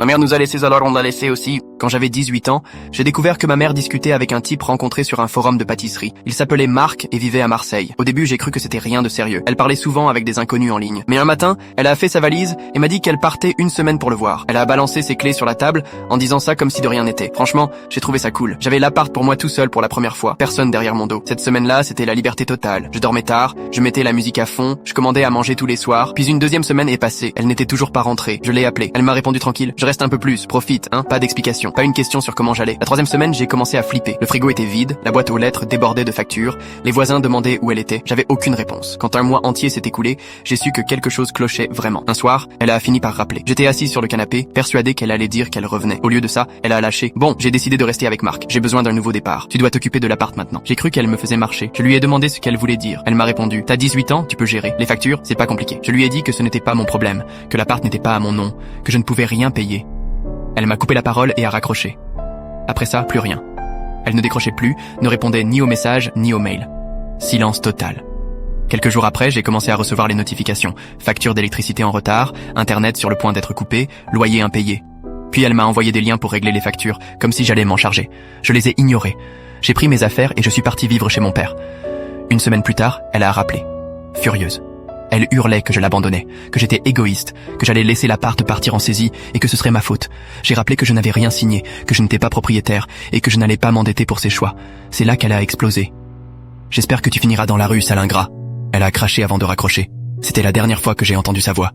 Ma mère nous a laissés, alors on l'a laissé aussi. Quand j'avais 18 ans, j'ai découvert que ma mère discutait avec un type rencontré sur un forum de pâtisserie. Il s'appelait Marc et vivait à Marseille. Au début, j'ai cru que c'était rien de sérieux. Elle parlait souvent avec des inconnus en ligne. Mais un matin, elle a fait sa valise et m'a dit qu'elle partait une semaine pour le voir. Elle a balancé ses clés sur la table en disant ça comme si de rien n'était. Franchement, j'ai trouvé ça cool. J'avais l'appart pour moi tout seul pour la première fois. Personne derrière mon dos. Cette semaine-là, c'était la liberté totale. Je dormais tard, je mettais la musique à fond, je commandais à manger tous les soirs. Puis une deuxième semaine est passée. Elle n'était toujours pas rentrée. Je l'ai appelée. Elle m'a répondu tranquille. Je reste un peu plus. Profite, hein. Pas d'explication. Pas une question sur comment j'allais. La troisième semaine, j'ai commencé à flipper. Le frigo était vide, la boîte aux lettres débordait de factures, les voisins demandaient où elle était. J'avais aucune réponse. Quand un mois entier s'est écoulé, j'ai su que quelque chose clochait vraiment. Un soir, elle a fini par rappeler. J'étais assis sur le canapé, persuadé qu'elle allait dire qu'elle revenait. Au lieu de ça, elle a lâché. Bon, j'ai décidé de rester avec Marc. J'ai besoin d'un nouveau départ. Tu dois t'occuper de l'appart maintenant. J'ai cru qu'elle me faisait marcher. Je lui ai demandé ce qu'elle voulait dire. Elle m'a répondu. T'as 18 ans, tu peux gérer. Les factures, c'est pas compliqué. Je lui ai dit que ce n'était pas mon problème, que l'appart n'était pas à mon nom, que je ne pouvais rien payer. Elle m'a coupé la parole et a raccroché. Après ça, plus rien. Elle ne décrochait plus, ne répondait ni aux messages, ni aux mails. Silence total. Quelques jours après, j'ai commencé à recevoir les notifications. Facture d'électricité en retard, internet sur le point d'être coupé, loyer impayé. Puis elle m'a envoyé des liens pour régler les factures, comme si j'allais m'en charger. Je les ai ignorés. J'ai pris mes affaires et je suis parti vivre chez mon père. Une semaine plus tard, elle a rappelé. Furieuse. Elle hurlait que je l'abandonnais, que j'étais égoïste, que j'allais laisser l'appart partir en saisie et que ce serait ma faute. J'ai rappelé que je n'avais rien signé, que je n'étais pas propriétaire et que je n'allais pas m'endetter pour ses choix. C'est là qu'elle a explosé. J'espère que tu finiras dans la rue, sale ingrat. Elle a craché avant de raccrocher. C'était la dernière fois que j'ai entendu sa voix.